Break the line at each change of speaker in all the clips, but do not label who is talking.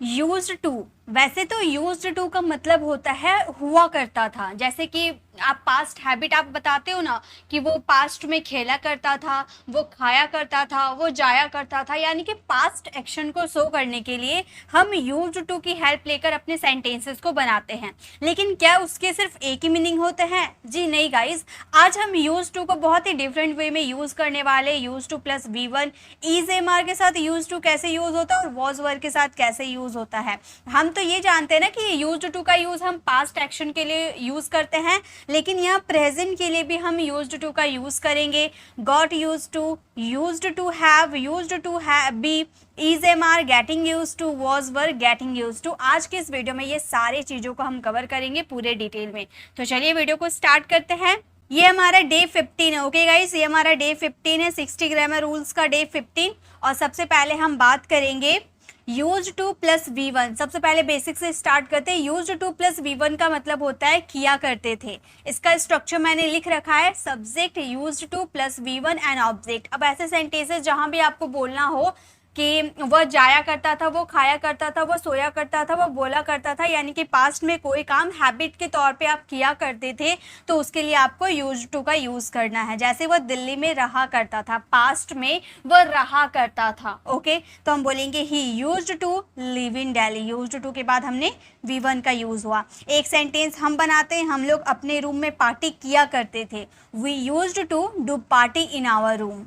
Used to, वैसे तो used to का मतलब होता है हुआ करता था। जैसे कि आप पास्ट हैबिट आप बताते हो ना कि वो पास्ट में खेला करता था, वो खाया करता था, वो जाया करता था, यानी कि पास्ट एक्शन को शो करने के लिए हम यूज्ड टू की हेल्प लेकर अपने सेंटेंसेस को बनाते हैं। लेकिन क्या उसके सिर्फ एक ही मीनिंग होते हैं? जी नहीं गाइज, आज हम यूज टू को बहुत ही डिफरेंट वे में यूज करने वाले। Use to plus V1, is am are के साथ यूज टू कैसे यूज होता है और वॉज वर्ब के साथ कैसे यूज होता है। हम तो ये जानते हैं ना कि यूज्ड टू का यूज हम पास्ट एक्शन के लिए यूज करते हैं, लेकिन यहाँ प्रेजेंट के लिए भी हम यूज्ड टू का यूज करेंगे। Got used to, used to have, used to be, is am are, getting used to, was verb, getting used to. आज के इस वीडियो में ये सारी चीजों को हम कवर करेंगे पूरे डिटेल में। तो चलिए वीडियो को स्टार्ट करते हैं। ये हमारा डे 15 है। ओके गाइस, ये हमारा डे 15 है, 60 ग्रामर रूल्स का डे 15। और सबसे पहले हम बात करेंगे यूज टू प्लस V1। सबसे पहले बेसिक से स्टार्ट करते हैं। यूज टू प्लस V1 का मतलब होता है किया करते थे। इसका स्ट्रक्चर मैंने लिख रखा है, subject use to plus V1 and object. अब ऐसे सेंटेंसेस जहां भी आपको बोलना हो कि वह जाया करता था, वो खाया करता था, वो सोया करता था, वो बोला करता था, यानी कि पास्ट में कोई काम हैबिट के तौर पे आप किया करते थे, तो उसके लिए आपको यूज टू का यूज करना है। जैसे वह दिल्ली में रहा करता था, पास्ट में वह रहा करता था। ओके, तो हम बोलेंगे he used to live in Delhi. Used to के बाद हमने V1 का यूज हुआ। एक सेंटेंस हम बनाते हैं, हम लोग अपने रूम में पार्टी किया करते थे। We used to do party in our room.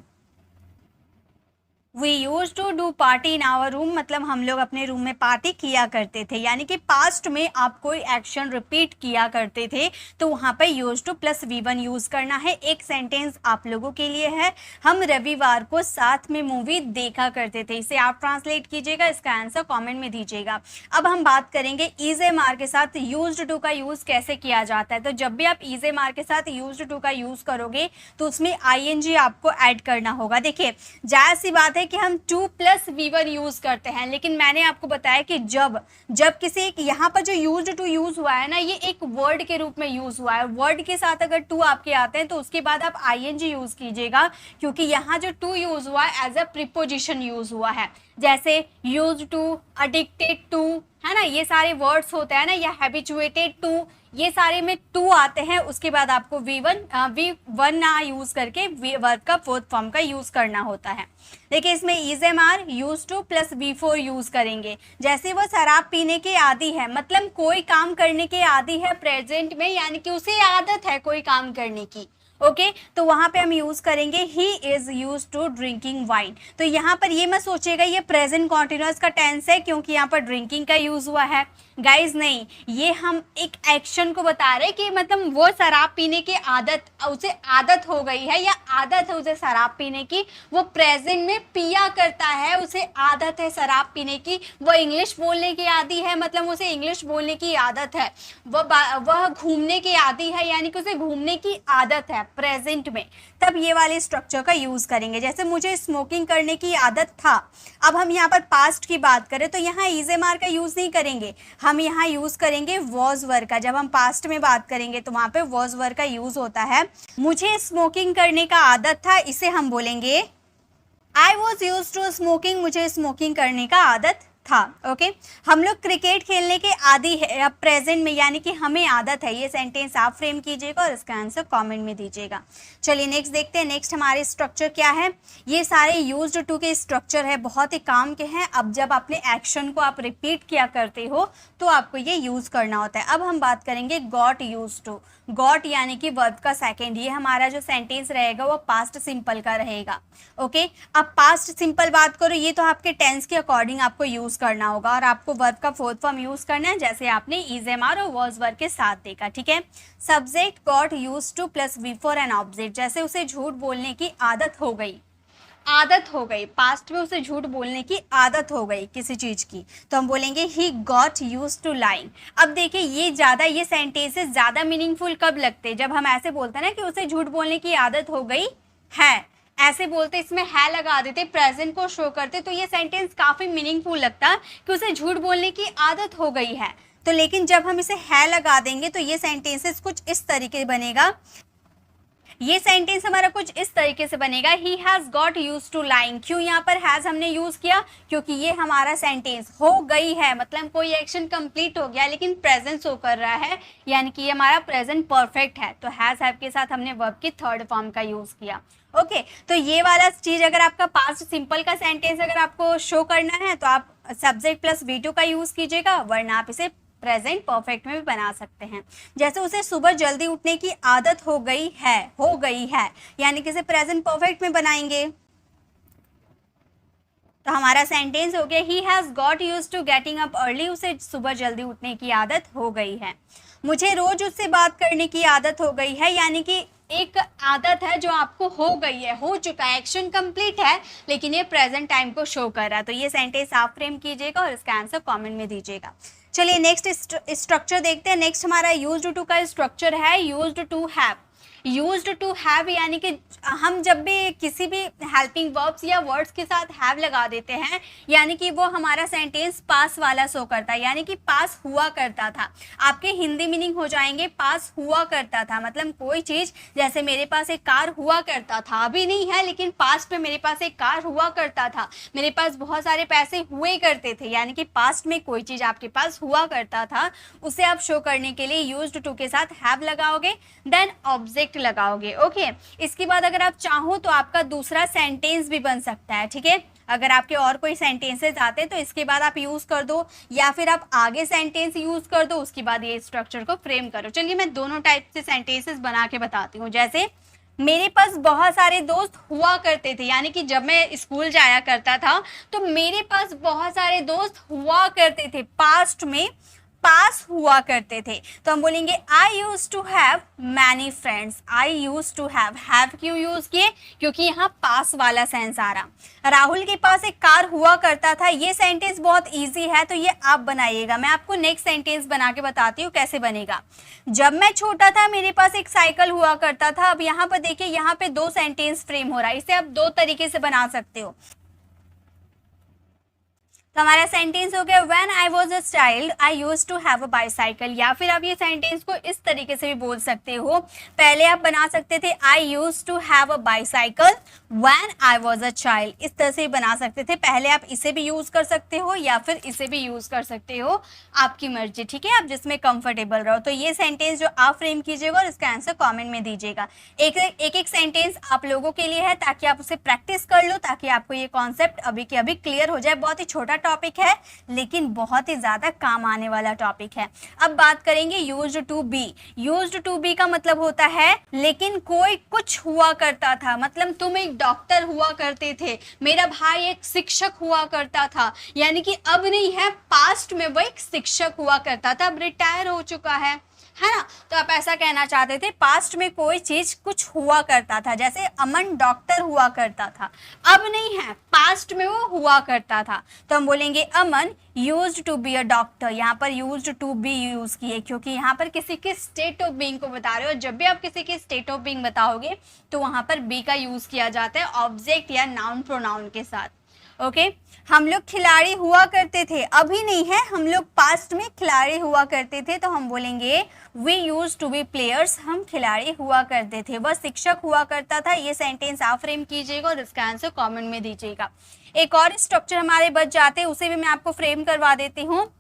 We use to do party in our room, मतलब हम लोग अपने रूम में पार्टी किया करते थे। यानी कि पास्ट में आप कोई एक्शन रिपीट किया करते थे, तो वहाँ पर use to plus V1 use करना है। एक सेंटेंस आप लोगों के लिए है, हम रविवार को साथ में मूवी देखा करते थे। इसे आप ट्रांसलेट कीजिएगा, इसका आंसर कॉमेंट में दीजिएगा। अब हम बात करेंगे इज एम आर के साथ यूज टू का यूज कैसे किया जाता है। तो जब भी आप इज एम आर के साथ यूज टू का यूज करोगे तो उसमें ING आपको ऐड करना होगा। देखिए, जायज सी बात है कि हम 2 प्लस V1 यूज करते हैं, लेकिन मैंने आपको बताया कि जब किसी एक यहाँ पर जो यूज टू यूज हुआ है ना, ये एक वर्ड के रूप में यूज हुआ है। वर्ड के साथ अगर टू आपके आते हैं तो उसके बाद आप ING यूज कीजिएगा, क्योंकि यहाँ जो टू यूज हुआ है एज अ प्रीपोजिशन यूज हुआ है। जैसे यूज टू, अडिक्टेड टू, है ना, ये सारे वर्ड्स होते हैं ना, या हैबिचुएटेड टू, ये सारे में टू आते हैं। उसके बाद आपको V1 ना यूज करके वर्ब का फोर्थ फॉर्म का यूज करना होता है। देखिए, इसमें is am are use to plus V4 use करेंगे। जैसे वो शराब पीने के आदी है, मतलब कोई काम करने के आदी है प्रेजेंट में, यानी कि उसे आदत है कोई काम करने की। ओके, तो वहां पे हम यूज करेंगे he is use to drinking wine. तो यहाँ पर ये मत सोचिएगा ये प्रेजेंट कॉन्टिन्यूअस का टेंस है, क्योंकि यहाँ पर ड्रिंकिंग का यूज हुआ है। गाइज नहीं, ये हम एक एक्शन को बता रहे कि मतलब वो शराब पीने की आदत, उसे आदत हो गई है या आदत है उसे शराब पीने की, वो प्रेजेंट में पिया करता है, उसे आदत है शराब पीने की। वो इंग्लिश बोलने की आदी है, मतलब उसे इंग्लिश बोलने की आदत है। वह घूमने की आदी है, यानी कि उसे घूमने की आदत है प्रेजेंट में। तब ये वाले स्ट्रक्चर का यूज करेंगे। जैसे मुझे स्मोकिंग करने की आदत था, अब हम यहाँ पर पास्ट की बात करें तो यहाँ इज एम आर का यूज नहीं करेंगे, हम यहाँ यूज करेंगे वॉज वर्ब का। जब हम पास्ट में बात करेंगे तो वहां पे वॉज वर्ब का यूज होता है। मुझे स्मोकिंग करने का आदत था, इसे हम बोलेंगे I was use to smoking, मुझे स्मोकिंग करने का आदत था। ओके, हम लोग क्रिकेट खेलने के आदी है प्रेजेंट में, यानी कि हमें आदत है। ये सेंटेंस आप फ्रेम कीजिएगा और इसका आंसर कमेंट में दीजिएगा। चलिए नेक्स्ट देखते हैं। नेक्स्ट हमारे स्ट्रक्चर क्या है। ये सारे यूज्ड टू के स्ट्रक्चर है, बहुत ही काम के हैं। अब जब अपने एक्शन को आप रिपीट किया करते हो तो आपको ये यूज करना होता है। अब हम बात करेंगे गॉट यूज टू। गॉट यानी कि वर्ब का सेकेंड। ये हमारा जो सेंटेंस रहेगा वो पास्ट सिंपल का रहेगा। ओके, अब पास्ट सिंपल बात करो, ये तो आपके टेंस के अकॉर्डिंग आपको यूज करना होगा और आपको वर्ब का फोर्थ फॉर्म यूज करना है, जैसे आपने इज एम आर और वॉज वर्ब के साथ देखा। ठीक है, subject got use to plus V4 and object. जैसे उसे झूठ बोलने की आदत हो गई, आदत हो गई, पास्ट में उसे झूठ बोलने की आदत हो गई किसी चीज की, तो हम बोलेंगे he got use to lying. अब देखिए, ये सेंटेंसेस ज्यादा मीनिंगफुल कब लगते हैं, जब हम ऐसे बोलते हैं ना कि उसे झूठ बोलने की आदत हो गई है, ऐसे बोलते, इसमें है लगा देते, प्रेजेंट को शो करते, तो ये सेंटेंस काफी मीनिंगफुल लगता कि उसे झूठ बोलने की आदत हो गई है। तो लेकिन जब हम इसे है लगा देंगे तो ये सेंटेंसेस कुछ इस तरीके बनेगा, ये सेंटेंस हमारा कुछ इस तरीके से बनेगा, he has got use to lying. क्यों यहाँ पर हैज़ हमने यूज किया, क्योंकि ये हमारा सेंटेंस हो गई है, मतलब कोई एक्शन कंप्लीट हो गया लेकिन प्रेजेंट शो कर रहा है, यानी कि ये हमारा प्रेजेंट परफेक्ट है। तो हैज़ हैव के साथ हमने वर्ब की थर्ड फॉर्म का यूज किया। ओके तो ये वाला चीज अगर आपका पास्ट सिंपल का सेंटेंस अगर आपको शो करना है तो आप सब्जेक्ट प्लस V2 का यूज कीजिएगा, वरना आप इसे प्रेजेंट परफेक्ट में भी बना सकते हैं। जैसे उसे सुबह जल्दी उठने की आदत हो गई है, यानी कि इसे प्रेजेंट परफेक्ट में बनाएंगे। तो हमारा सेंटेंस हो गया, he has got use to getting up early, उसे सुबह जल्दी उठने की आदत हो गई है। मुझे रोज उससे बात करने की आदत हो गई है, यानी कि एक आदत है जो आपको हो गई है, हो चुका है, एक्शन कंप्लीट है लेकिन ये प्रेजेंट टाइम को शो कर रहा है। तो ये सेंटेंस आप फ्रेम कीजिएगा और इसका आंसर कमेंट में दीजिएगा। चलिए नेक्स्ट स्ट्रक्चर देखते हैं। नेक्स्ट हमारा यूज्ड टू का स्ट्रक्चर है used to have. Used to have यानी कि हम जब भी किसी भी हेल्पिंग वर्ब्स या वर्ड्स के साथ हैव लगा देते हैं, यानी कि वो हमारा सेंटेंस पास वाला शो करता है, यानी कि पास हुआ करता था। आपके हिंदी मीनिंग हो जाएंगे पास हुआ करता था, मतलब कोई चीज़, जैसे मेरे पास एक कार हुआ करता था, अभी नहीं है लेकिन पास्ट में मेरे पास एक कार हुआ करता था, मेरे पास बहुत सारे पैसे हुए करते थे, यानी कि पास्ट में कोई चीज़ आपके पास हुआ करता था, उसे आप शो करने के लिए यूज्ड टू के साथ हैव लगाओगे, देन ऑब्जेक्ट लगाओगे। ओके इसके बाद अगर आप चाहो तो आपका दूसरा सेंटेंस भी बन सकता है। ठीक है, अगर आपके और कोई सेंटेंसेस आते हैं तो इसके बाद आप यूज कर दो, या फिर आप आगे सेंटेंस यूज कर दो, उसके बाद ये स्ट्रक्चर को फ्रेम करो। चलिए मैं दोनों टाइप से सेंटेंसेस बना के बताती हूँ। जैसे मेरे पास बहुत सारे दोस्त हुआ करते थे, यानी कि जब मैं स्कूल जाया करता था तो मेरे पास बहुत सारे दोस्त हुआ करते थे, पास्ट में पास हुआ करते थे। तो हम बोलेंगे I use to have many friends. I use to have क्यों यूज किए, क्योंकि यहाँ पास वाला सेंस आ रहा। राहुल के पास एक कार हुआ करता था, ये सेंटेंस बहुत इजी है तो ये आप बनाइएगा। मैं आपको नेक्स्ट सेंटेंस बना के बताती हूँ कैसे बनेगा। जब मैं छोटा था मेरे पास एक साइकिल हुआ करता था। अब यहाँ पर देखिए, यहाँ पे दो सेंटेंस फ्रेम हो रहा है, इसे आप दो तरीके से बना सकते हो। तो हमारा सेंटेंस हो गया when I was a child I use to have a bicycle. या फिर आप ये सेंटेंस को इस तरीके से भी बोल सकते हो। पहले आप बना सकते थे I use to have a bicycle when I was a child, इस तरह से बना सकते थे। पहले आप इसे भी यूज कर सकते हो या फिर इसे भी यूज कर सकते हो, आपकी मर्जी। ठीक है, आप जिसमें कंफर्टेबल रहो। तो ये सेंटेंस जो आप फ्रेम कीजिएगा और इसका आंसर कॉमेंट में दीजिएगा। एक सेंटेंस आप लोगों के लिए है ताकि आप उसे प्रैक्टिस कर लो, ताकि आपको ये कॉन्सेप्ट अभी के अभी क्लियर हो जाए। बहुत ही छोटा टॉपिक है लेकिन बहुत ही ज्यादा काम आने वाला टॉपिक है। अब बात करेंगे used to be. Used to be का मतलब होता है लेकिन कोई कुछ हुआ करता था, मतलब तुम एक डॉक्टर हुआ करते थे, मेरा भाई एक शिक्षक हुआ करता था, यानी कि अब नहीं है, पास्ट में वो एक शिक्षक हुआ करता था, अब रिटायर हो चुका है ना। तो आप ऐसा कहना चाहते थे पास्ट में कोई चीज कुछ हुआ करता था। जैसे अमन डॉक्टर हुआ करता था, अब नहीं है, पास्ट में वो हुआ करता था। तो हम बोलेंगे Aman used to be a doctor. यहाँ पर यूज्ड टू बी यूज किए क्योंकि यहाँ पर किसी के स्टेट ऑफ बीइंग को बता रहे हो। जब भी आप किसी के स्टेट ऑफ बीइंग बताओगे तो वहां पर बी का यूज किया जाता है ऑब्जेक्ट या नाउन प्रोनाउन के साथ। ओके हम लोग खिलाड़ी हुआ करते थे, अभी नहीं है, हम लोग पास्ट में खिलाड़ी हुआ करते थे। तो हम बोलेंगे we use to be players, हम खिलाड़ी हुआ करते थे। वह शिक्षक हुआ करता था। ये सेंटेंस आप फ्रेम कीजिएगा और इसका आंसर कमेंट में दीजिएगा। एक और स्ट्रक्चर हमारे बच जाते हैं, उसे भी मैं आपको फ्रेम करवा देती हूँ।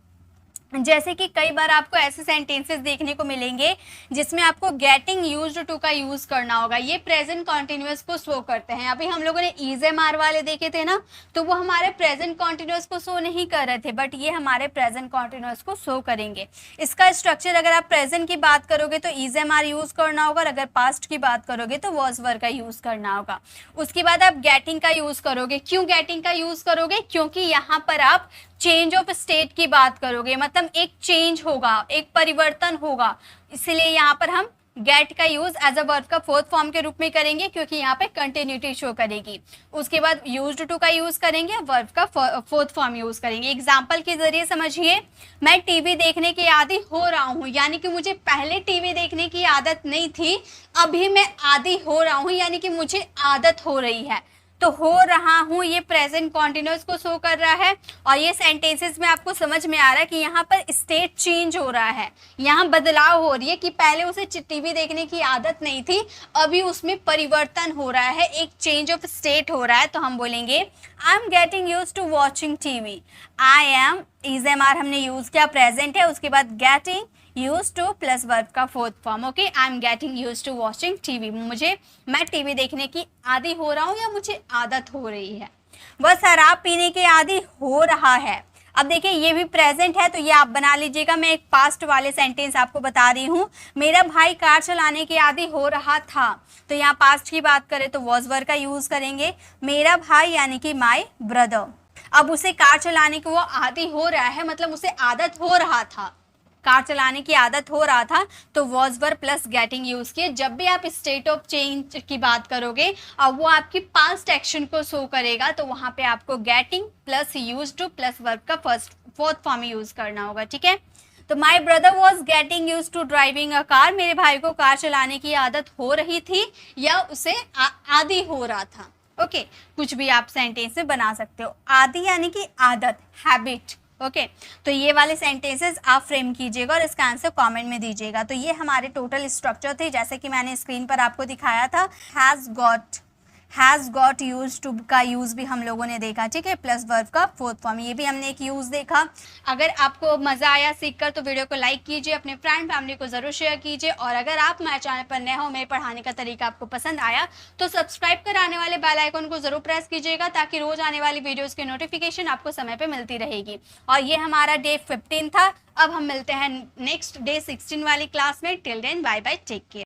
जैसे कि कई बार आपको ऐसे सेंटेंसेस देखने को मिलेंगे जिसमें आपको गेटिंग यूज्ड टू का यूज करना होगा। ये प्रेजेंट कॉन्टिन्यूअस को शो करते हैं। अभी हम लोगों ने इज एम आर वाले देखे थे ना, तो वो हमारे प्रेजेंट कॉन्टिन्यूअस को शो नहीं कर रहे थे, बट ये हमारे प्रेजेंट कॉन्टिन्यूअस को शो करेंगे। इसका स्ट्रक्चर अगर आप प्रेजेंट की बात करोगे तो इज एम आर यूज करना होगा, और अगर पास्ट की बात करोगे तो वॉज वर का यूज करना होगा। उसके बाद आप गेटिंग का यूज करोगे। क्यों गेटिंग का यूज करोगे, क्योंकि यहाँ पर आप चेंज ऑफ स्टेट की बात करोगे, मतलब एक चेंज होगा, एक परिवर्तन होगा, इसलिए यहाँ पर हम गेट का यूज एज अ वर्ब का फोर्थ फॉर्म के रूप में करेंगे क्योंकि यहाँ पे कंटिन्यूटी शो करेगी। उसके बाद यूज्ड टू का यूज करेंगे, वर्ब का फोर्थ फॉर्म यूज करेंगे। एग्जाम्पल के जरिए समझिए, मैं टीवी देखने की आदी हो रहा हूँ, यानी कि मुझे पहले टीवी देखने की आदत नहीं थी, अभी मैं आदी हो रहा हूँ, यानी कि मुझे आदत हो रही है। तो हो रहा हूँ ये प्रेजेंट कॉन्टिन्यूस को शो कर रहा है। और ये सेंटेंसेस में आपको समझ में आ रहा है कि यहाँ पर स्टेट चेंज हो रहा है, यहाँ बदलाव हो रही है कि पहले उसे टीवी देखने की आदत नहीं थी, अभी उसमें परिवर्तन हो रहा है, एक चेंज ऑफ स्टेट हो रहा है। तो हम बोलेंगे I am getting use to watching TV. I am is am are हमने यूज किया, प्रेजेंट है, उसके बाद getting use to plus verb का fourth form. Okay, I am getting use to watching TV. मैं टीवी देखने की आदी हो रहा हूँ या मुझे आदत हो रही है। वह शराब पीने के आदी हो रहा है। अब देखिए ये भी प्रेजेंट है तो ये आप बना लीजिएगा। मैं एक पास्ट वाले सेंटेंस आपको बता रही हूँ। मेरा भाई कार चलाने के आदी हो रहा था, तो यहाँ पास्ट की बात करें तो वॉज वर्ब का यूज करेंगे। मेरा भाई यानी कि माई ब्रदर, अब उसे कार चलाने की वो आदी हो रहा है, मतलब उसे आदत हो रहा था, कार चलाने की आदत हो रहा था, तो was verb plus getting use किए। जब भी आप स्टेट ऑफ चेंज की बात करोगे और वो आपकी पास्ट एक्शन को शो करेगा, तो वहां पे आपको getting plus use to plus verb का फोर्थ फॉर्म यूज करना होगा। ठीक है, तो my brother was getting use to driving a car. मेरे भाई को कार चलाने की आदत हो रही थी या उसे आदी हो रहा था। ओके, कुछ भी आप सेंटेंस में बना सकते हो। आदि यानी कि आदत, हैबिट। ओके, तो ये वाले सेंटेंसेस आप फ्रेम कीजिएगा और इसका आंसर कमेंट में दीजिएगा। तो ये हमारे टोटल स्ट्रक्चर थे, जैसे कि मैंने स्क्रीन पर आपको दिखाया था। हैज़ गॉट यूज टू का यूज भी हम लोगों ने देखा। ठीक है, प्लस वर्ब का फोर्थ फॉर्म, ये भी हमने एक यूज देखा। अगर आपको मजा आया सीखकर तो वीडियो को लाइक कीजिए, अपने फ्रेंड फैमिली को जरूर शेयर कीजिए। और अगर आप मेरे चैनल पर नए हो, मेरे पढ़ाने का तरीका आपको पसंद आया तो सब्सक्राइब कर आने वाले बेल आइकन को जरूर प्रेस कीजिएगा, ताकि रोज आने वाली वीडियोस की नोटिफिकेशन आपको समय पे मिलती रहेगी। और ये हमारा डे 15 था। अब हम मिलते हैं नेक्स्ट डे 16 वाली क्लास में। Till then bye bye, take care.